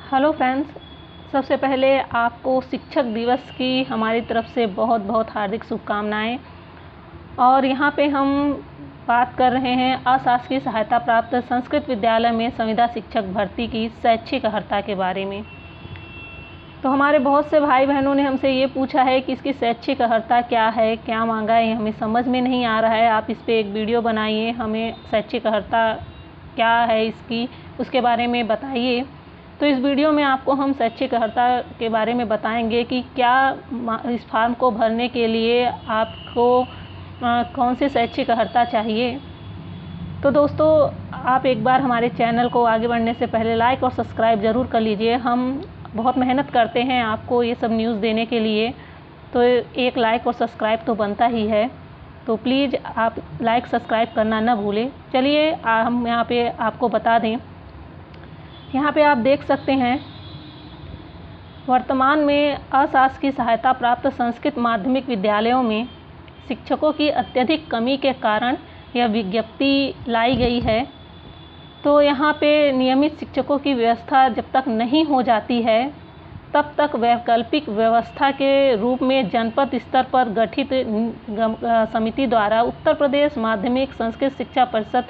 Hello friends, सबसे पहले आपको शिक्षक दिवस की हमारी तरफ से बहुत बहुत हार्दिक शुभकामनाएं। और यहाँ पे हम बात कर रहे हैं अशासकीय सहायता प्राप्त संस्कृत विद्यालय में संविदा शिक्षक भर्ती की शैक्षिक अर्हता के बारे में। तो हमारे बहुत से भाई बहनों ने हमसे ये पूछा है कि इसकी शैक्षिक अर्हता क्या है, क्या मांगा है, हमें समझ में नहीं आ रहा है। आप इस पर एक वीडियो बनाइए, हमें शैक्षिक अर्हता क्या है इसकी उसके बारे में बताइए। तो इस वीडियो में आपको हम शैक्षिक अर्हता के बारे में बताएंगे कि क्या इस फॉर्म को भरने के लिए आपको कौन सी शैक्षिक अर्हता चाहिए। तो दोस्तों, आप एक बार हमारे चैनल को आगे बढ़ने से पहले लाइक और सब्सक्राइब ज़रूर कर लीजिए। हम बहुत मेहनत करते हैं आपको ये सब न्यूज़ देने के लिए, तो एक लाइक और सब्सक्राइब तो बनता ही है। तो प्लीज़ आप लाइक सब्सक्राइब करना ना भूलें। चलिए हम यहाँ पे आपको बता दें। यहाँ पे आप देख सकते हैं, वर्तमान में अशासकीय सहायता प्राप्त संस्कृत माध्यमिक विद्यालयों में शिक्षकों की अत्यधिक कमी के कारण यह विज्ञप्ति लाई गई है। तो यहाँ पे नियमित शिक्षकों की व्यवस्था जब तक नहीं हो जाती है, तब तक वैकल्पिक व्यवस्था के रूप में जनपद स्तर पर गठित समिति द्वारा उत्तर प्रदेश माध्यमिक संस्कृत शिक्षा परिषद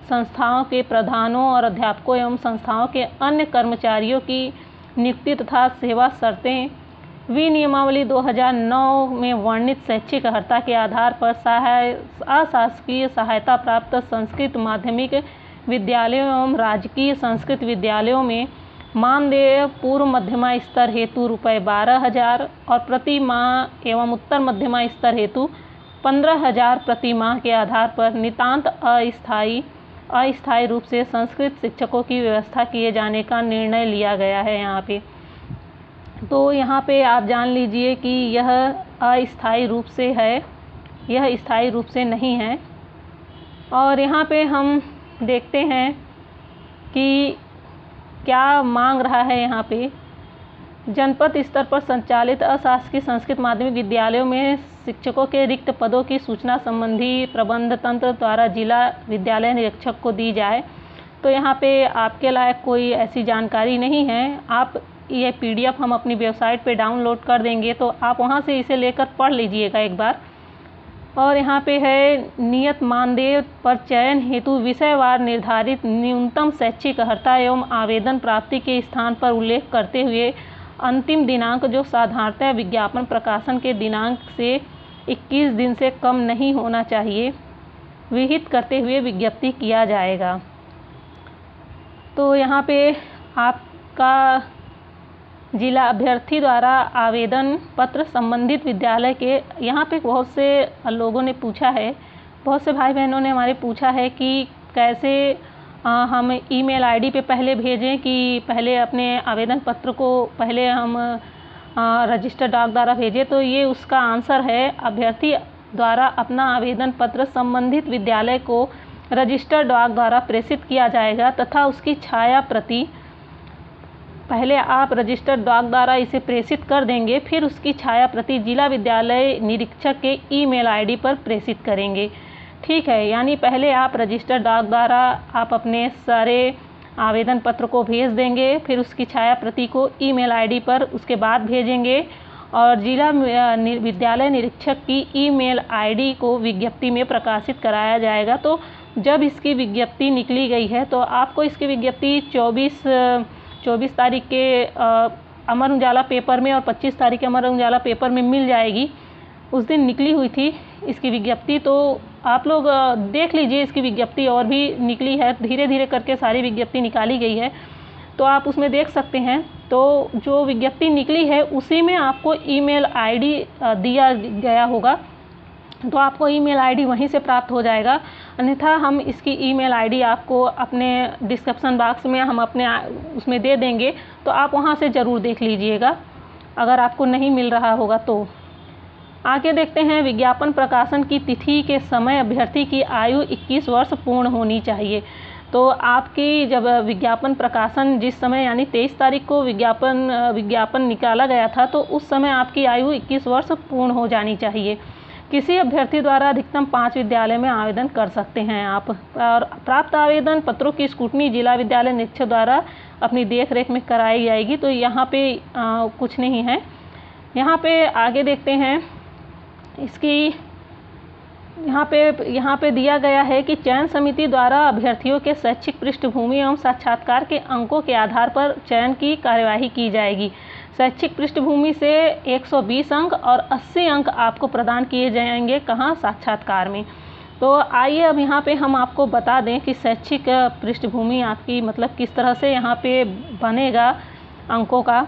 संस्थाओं के प्रधानों और अध्यापकों एवं संस्थाओं के अन्य कर्मचारियों की नियुक्ति तथा सेवा शर्तें विनियमावली 2009 में वर्णित शैक्षिक अर्हता के आधार पर अशासकीय सहायता प्राप्त संस्कृत माध्यमिक विद्यालयों एवं राजकीय संस्कृत विद्यालयों में मानदेय पूर्व मध्यमा स्तर हेतु ₹12,000 और प्रति माह एवं उत्तर मध्यमा स्तर हेतु 15,000 प्रति माह के आधार पर नितांत अस्थायी रूप से संस्कृत शिक्षकों की व्यवस्था किए जाने का निर्णय लिया गया है यहाँ पे। तो यहाँ पे आप जान लीजिए कि यह अस्थायी रूप से है, यह स्थायी रूप से नहीं है। और यहाँ पे हम देखते हैं कि क्या मांग रहा है। यहाँ पे जनपद स्तर पर संचालित अशासकीय संस्कृत माध्यमिक विद्यालयों में शिक्षकों के रिक्त पदों की सूचना संबंधी प्रबंध तंत्र द्वारा जिला विद्यालय निरीक्षक को दी जाए। तो यहाँ पे आपके लायक कोई ऐसी जानकारी नहीं है। आप ये PDF हम अपनी वेबसाइट पे डाउनलोड कर देंगे, तो आप वहाँ से इसे लेकर पढ़ लीजिएगा एक बार। और यहाँ पे है नियत मानदेय पर चयन हेतु विषयवार निर्धारित न्यूनतम शैक्षिक अर्हता एवं आवेदन प्राप्ति के स्थान पर उल्लेख करते हुए अंतिम दिनांक, जो साधारणतः विज्ञापन प्रकाशन के दिनांक से 21 दिन से कम नहीं होना चाहिए, विहित करते हुए विज्ञप्ति किया जाएगा। तो यहाँ पे आपका जिला अभ्यर्थी द्वारा आवेदन पत्र संबंधित विद्यालय के, यहाँ पे बहुत से लोगों ने पूछा है, बहुत से भाई बहनों ने हमारे पूछा है कि कैसे हम ईमेल आईडी पे पहले भेजें कि पहले अपने आवेदन पत्र को पहले हम रजिस्टर डाक द्वारा भेजें। तो ये उसका आंसर है। अभ्यर्थी द्वारा अपना आवेदन पत्र संबंधित विद्यालय को रजिस्टर डाक द्वारा प्रेषित किया जाएगा तथा उसकी छाया प्रति पहले आप रजिस्टर डाक द्वारा इसे प्रेषित कर देंगे, फिर उसकी छाया प्रति जिला विद्यालय निरीक्षक के ईमेल आईडी पर प्रेषित करेंगे। ठीक है, यानी पहले आप रजिस्टर डाक द्वारा आप अपने सारे आवेदन पत्र को भेज देंगे, फिर उसकी छाया प्रति को ईमेल आईडी पर उसके बाद भेजेंगे और जिला विद्यालय निरीक्षक की ईमेल आईडी को विज्ञप्ति में प्रकाशित कराया जाएगा। तो जब इसकी विज्ञप्ति निकली गई है, तो आपको इसकी विज्ञप्ति 24 तारीख के अमर उजाला पेपर में और 25 तारीख के अमर उजाला पेपर में मिल जाएगी। उस दिन निकली हुई थी इसकी विज्ञप्ति, तो आप लोग देख लीजिए। इसकी विज्ञप्ति और भी निकली है, धीरे धीरे करके सारी विज्ञप्ति निकाली गई है, तो आप उसमें देख सकते हैं। तो जो विज्ञप्ति निकली है उसी में आपको ईमेल आईडी दिया गया होगा, तो आपको ईमेल आईडी वहीं से प्राप्त हो जाएगा। अन्यथा हम इसकी ईमेल आईडी आपको अपने डिस्क्रिप्शन बॉक्स में हम अपने उसमें दे देंगे, तो आप वहाँ से ज़रूर देख लीजिएगा अगर आपको नहीं मिल रहा होगा तो। आगे देखते हैं, विज्ञापन प्रकाशन की तिथि के समय अभ्यर्थी की आयु 21 वर्ष पूर्ण होनी चाहिए। तो आपकी जब विज्ञापन प्रकाशन जिस समय यानी 23 तारीख को विज्ञापन निकाला गया था, तो उस समय आपकी आयु 21 वर्ष पूर्ण हो जानी चाहिए। किसी अभ्यर्थी द्वारा अधिकतम 5 विद्यालय में आवेदन कर सकते हैं आप। और प्राप्त आवेदन पत्रों की स्क्रूटनी जिला विद्यालय निरीक्षक द्वारा अपनी देख रेख में कराई जाएगी। तो यहाँ पे कुछ नहीं है। यहाँ पे आगे देखते हैं इसकी, यहाँ पे दिया गया है कि चयन समिति द्वारा अभ्यर्थियों के शैक्षिक पृष्ठभूमि एवं साक्षात्कार के अंकों के आधार पर चयन की कार्यवाही की जाएगी। शैक्षिक पृष्ठभूमि से 120 अंक और 80 अंक आपको प्रदान किए जाएंगे। कहाँ? साक्षात्कार में। तो आइए अब यहाँ पे हम आपको बता दें कि शैक्षिक पृष्ठभूमि आपकी मतलब किस तरह से यहाँ पे बनेगा अंकों का।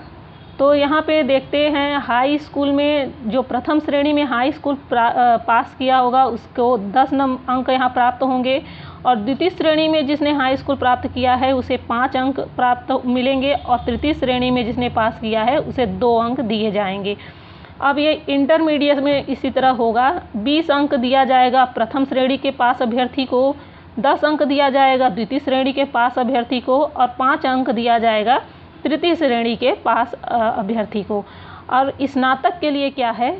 तो यहाँ पे देखते हैं हाई स्कूल में जो प्रथम श्रेणी में हाई स्कूल पास किया होगा उसको 10 अंक यहाँ प्राप्त होंगे, और द्वितीय श्रेणी में जिसने हाई स्कूल प्राप्त किया है उसे 5 अंक प्राप्त मिलेंगे, और तृतीय श्रेणी में जिसने पास किया है उसे 2 अंक दिए जाएंगे। अब ये इंटरमीडिएट में इसी तरह होगा। 20 अंक दिया जाएगा प्रथम श्रेणी के पास अभ्यर्थी को, 10 अंक दिया जाएगा द्वितीय श्रेणी के पास अभ्यर्थी को, और 5 अंक दिया जाएगा तृतीय श्रेणी के पास अभ्यर्थी को। और स्नातक के लिए क्या है,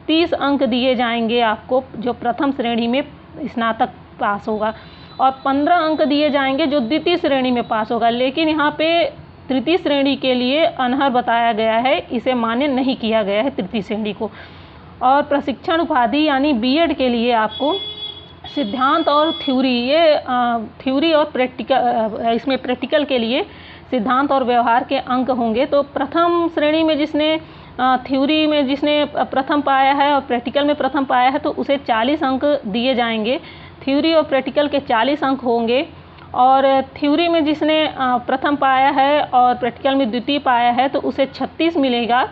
30 अंक दिए जाएंगे आपको जो प्रथम श्रेणी में स्नातक पास होगा, और 15 अंक दिए जाएंगे जो द्वितीय श्रेणी में पास होगा। लेकिन यहाँ पे तृतीय श्रेणी के लिए अनर्ह बताया गया है, इसे मान्य नहीं किया गया है तृतीय श्रेणी को। और प्रशिक्षण उपाधि यानी बीएड के लिए आपको सिद्धांत और थ्योरी, ये थ्योरी और प्रैक्टिकल, इसमें प्रैक्टिकल के लिए सिद्धांत और व्यवहार के अंक होंगे। तो प्रथम श्रेणी में जिसने थ्योरी में जिसने प्रथम पाया है और प्रैक्टिकल में प्रथम पाया है तो उसे 40 अंक दिए जाएंगे। थ्योरी और प्रैक्टिकल के 40 अंक होंगे, और थ्योरी में जिसने प्रथम पाया है और प्रैक्टिकल में द्वितीय पाया है तो उसे 36 मिलेगा,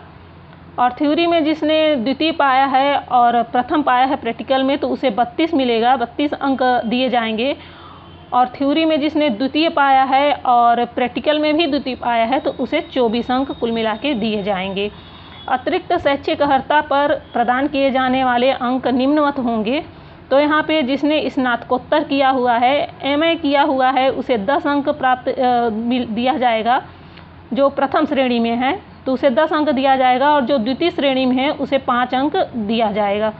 और थ्योरी में जिसने द्वितीय पाया है और प्रथम पाया है प्रैक्टिकल में तो उसे 32 मिलेगा, 32 अंक दिए जाएंगे। और थ्योरी में जिसने द्वितीय पाया है और प्रैक्टिकल में भी द्वितीय पाया है तो उसे 24 अंक कुल मिला के दिए जाएंगे। अतिरिक्त शैक्षिक अर्हता पर प्रदान किए जाने वाले अंक निम्नवत होंगे। तो यहाँ पे जिसने स्नातकोत्तर किया हुआ है, एमए किया हुआ है, उसे 10 अंक प्राप्त दिया जाएगा। जो प्रथम श्रेणी में है तो उसे 10 अंक दिया जाएगा, और जो द्वितीय श्रेणी में है उसे 5 अंक दिया जाएगा।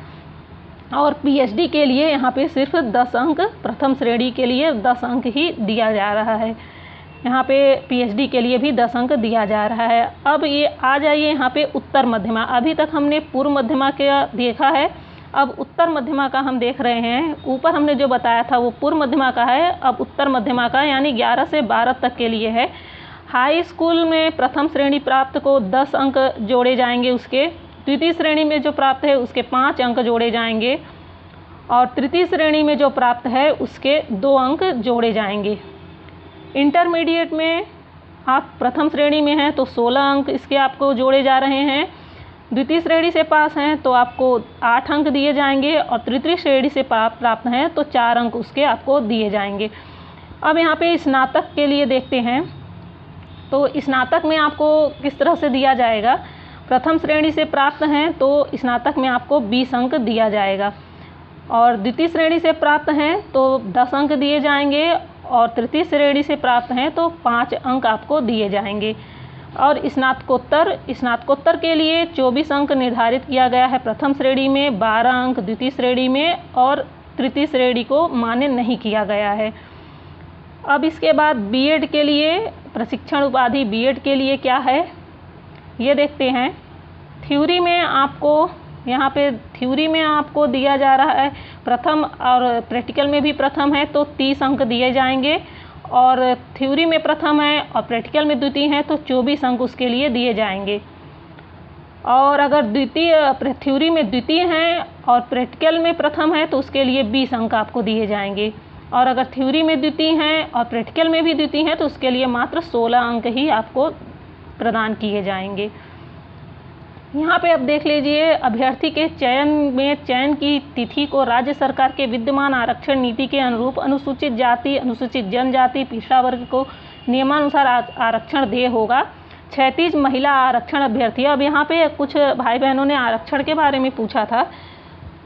और पीएचडी के लिए यहाँ पे सिर्फ 10 अंक, प्रथम श्रेणी के लिए 10 अंक ही दिया जा रहा है। यहाँ पे पीएचडी के लिए भी 10 अंक दिया जा रहा है। अब ये आ जाइए यहाँ पे उत्तर मध्यमा। अभी तक हमने पूर्व मध्यमा का देखा है, अब उत्तर मध्यमा का हम देख रहे हैं। ऊपर हमने जो बताया था वो पूर्व मध्यमा का है, अब उत्तर मध्यमा का यानी 11 से 12 तक के लिए है। हाई स्कूल में प्रथम श्रेणी प्राप्त को 10 अंक जोड़े जाएंगे, उसके द्वितीय श्रेणी में जो प्राप्त है उसके 5 अंक जोड़े जाएंगे, और तृतीय श्रेणी में जो प्राप्त है उसके 2 अंक जोड़े जाएंगे। इंटरमीडिएट में आप प्रथम श्रेणी में हैं तो 16 अंक इसके आपको जोड़े जा रहे हैं। द्वितीय श्रेणी से पास हैं तो आपको 8 अंक दिए जाएंगे, और तृतीय श्रेणी से प्राप्त हैं तो 4 अंक उसके आपको दिए जाएंगे। अब यहाँ पे स्नातक के लिए देखते हैं। तो स्नातक में आपको किस तरह से दिया जाएगा। प्रथम श्रेणी से प्राप्त हैं तो स्नातक में आपको 20 अंक दिया जाएगा, और द्वितीय श्रेणी से प्राप्त हैं तो 10 अंक दिए जाएंगे, और तृतीय श्रेणी से प्राप्त हैं तो 5 अंक आपको दिए जाएंगे। और स्नातकोत्तर के लिए 24 अंक निर्धारित किया गया है प्रथम श्रेणी में, 12 अंक द्वितीय श्रेणी में, और तृतीय श्रेणी को मान्य नहीं किया गया है। अब इसके बाद बीएड के लिए प्रशिक्षण उपाधि बीएड के लिए क्या है ये देखते हैं। थ्योरी में आपको यहाँ पे थ्योरी में आपको दिया जा रहा है प्रथम, और प्रैक्टिकल में भी प्रथम है तो 30 अंक दिए जाएंगे, और थ्योरी में प्रथम है और प्रैक्टिकल में द्वितीय है तो 24 अंक उसके लिए दिए जाएंगे। और अगर थ्योरी में द्वितीय हैं और प्रैक्टिकल में प्रथम है तो उसके लिए 20 अंक आपको दिए जाएंगे, और अगर थ्योरी में द्वितीय हैं और प्रैक्टिकल में भी द्वितीय हैं तो उसके लिए मात्र 16 अंक ही आपको प्रदान किए जाएंगे। यहाँ पे अब देख लीजिए, अभ्यर्थी के चयन की तिथि को राज्य सरकार के विद्यमान आरक्षण नीति के अनुरूप अनुसूचित जाति, अनुसूचित जनजाति, पिछड़ा वर्ग को नियमानुसार आरक्षण देय होगा। क्षैतिज महिला आरक्षण अभ्यर्थी, अब यहाँ पे कुछ भाई बहनों ने आरक्षण के बारे में पूछा था,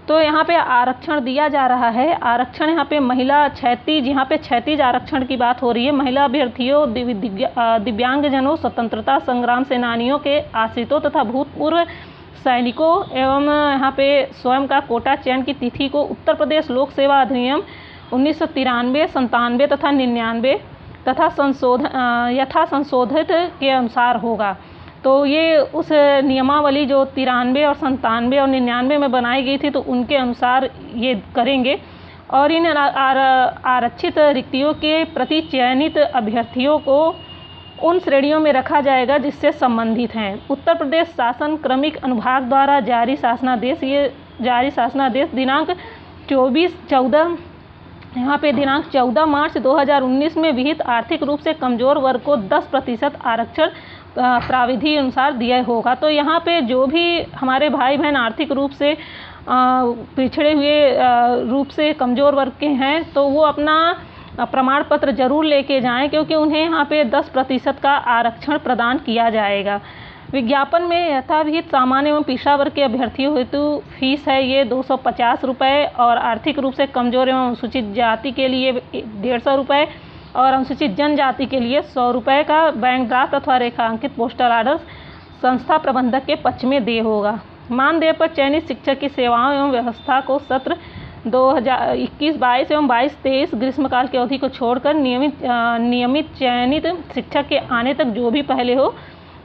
तो यहाँ पे आरक्षण दिया जा रहा है। आरक्षण यहाँ पे महिला क्षैतिज, यहाँ पे क्षैतिज आरक्षण की बात हो रही है। महिला अभ्यर्थियों, दिव्यांगजनों, स्वतंत्रता संग्राम सेनानियों के आश्रितों तथा भूतपूर्व सैनिकों एवं यहाँ पे स्वयं का कोटा चयन की तिथि को उत्तर प्रदेश लोक सेवा अधिनियम 1993, 97 तथा 99 तथा यथा संशोधित के अनुसार होगा। तो ये उस नियमावली जो 93 और 97 और 99 में बनाई गई थी, तो उनके अनुसार ये करेंगे। और इन आरक्षित रिक्तियों के प्रति चयनित अभ्यर्थियों को उन श्रेणियों में रखा जाएगा जिससे संबंधित हैं। उत्तर प्रदेश शासन क्रमिक अनुभाग द्वारा जारी शासनादेश दिनांक 14 मार्च 2019 में विहित आर्थिक रूप से कमजोर वर्ग को 10% आरक्षण प्राविधि अनुसार दिया होगा। तो यहाँ पे जो भी हमारे भाई बहन आर्थिक रूप से पिछड़े हुए रूप से कमज़ोर वर्ग के हैं, तो वो अपना प्रमाण पत्र जरूर लेके जाएं, क्योंकि उन्हें यहाँ पे 10% का आरक्षण प्रदान किया जाएगा। विज्ञापन में यथाविहित सामान्य एवं पिछड़ा वर्ग के अभ्यर्थियों हेतु फीस है ये 250 रुपये, और आर्थिक रूप से कमज़ोर एवं अनुसूचित जाति के लिए 150 रुपये, और अनुसूचित जनजाति के लिए 100 रुपये का बैंक ड्राफ्ट अथवा रेखांकित पोस्टल आर्डर संस्था प्रबंधक के पक्ष में देय होगा। मानदेय पर चयनित शिक्षक की सेवाओं एवं व्यवस्था को सत्र 2021-22 एवं 22-23 ग्रीष्मकाल की अवधि को छोड़कर नियमित चयनित शिक्षक के आने तक जो भी पहले हो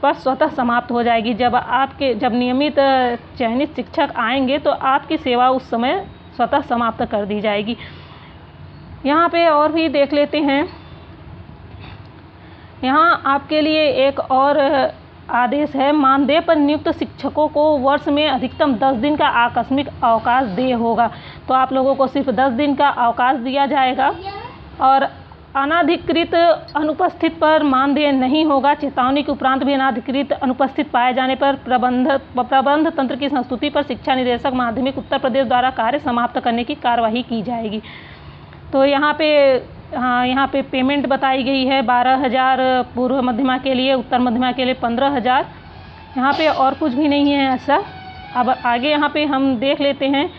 पर स्वतः समाप्त हो जाएगी। जब नियमित चयनित शिक्षक आएंगे तो आपकी सेवा उस समय स्वतः समाप्त कर दी जाएगी। यहाँ पे और भी देख लेते हैं। यहाँ आपके लिए एक और आदेश है। मानदेय पर नियुक्त शिक्षकों को वर्ष में अधिकतम 10 दिन का आकस्मिक अवकाश देय होगा। तो आप लोगों को सिर्फ 10 दिन का अवकाश दिया जाएगा, और अनाधिकृत अनुपस्थित पर मानदेय नहीं होगा। चेतावनी के उपरांत भी अनाधिकृत अनुपस्थित पाए जाने पर प्रबंध तंत्र की संस्तुति पर शिक्षा निदेशक माध्यमिक उत्तर प्रदेश द्वारा कार्य समाप्त करने की कार्यवाही की जाएगी। तो यहाँ पे पेमेंट बताई गई है 12,000 पूर्व मध्यमा के लिए, उत्तर मध्यमा के लिए 15,000। यहाँ पे और कुछ भी नहीं है ऐसा। अब आगे यहाँ पे हम देख लेते हैं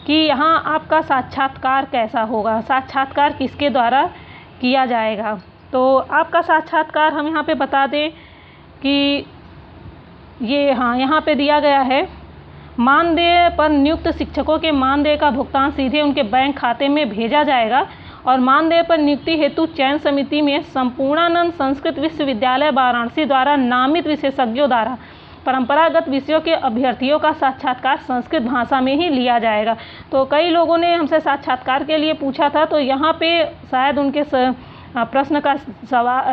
कि यहाँ आपका साक्षात्कार कैसा होगा, साक्षात्कार किसके द्वारा किया जाएगा। तो आपका साक्षात्कार हम यहाँ पे बता दें कि ये यहाँ पे दिया गया है। मानदेय पर नियुक्त शिक्षकों के मानदेय का भुगतान सीधे उनके बैंक खाते में भेजा जाएगा, और मानदेय पर नियुक्ति हेतु चयन समिति में संपूर्णानंद संस्कृत विश्वविद्यालय वाराणसी द्वारा नामित विशेषज्ञों द्वारा परंपरागत विषयों के अभ्यर्थियों का साक्षात्कार संस्कृत भाषा में ही लिया जाएगा। तो कई लोगों ने हमसे साक्षात्कार के लिए पूछा था, तो यहाँ पे शायद उनके प्रश्न का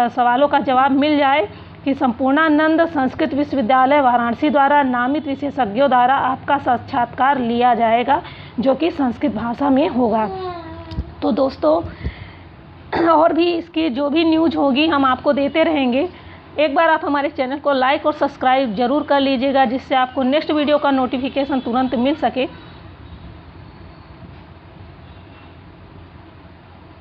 सवालों का जवाब मिल जाए कि संपूर्णानंद संस्कृत विश्वविद्यालय वाराणसी द्वारा नामित विशेषज्ञों द्वारा आपका साक्षात्कार लिया जाएगा, जो कि संस्कृत भाषा में होगा। तो दोस्तों, और भी इसकी जो भी न्यूज़ होगी हम आपको देते रहेंगे। एक बार आप हमारे चैनल को लाइक और सब्सक्राइब जरूर कर लीजिएगा, जिससे आपको नेक्स्ट वीडियो का नोटिफिकेशन तुरंत मिल सके।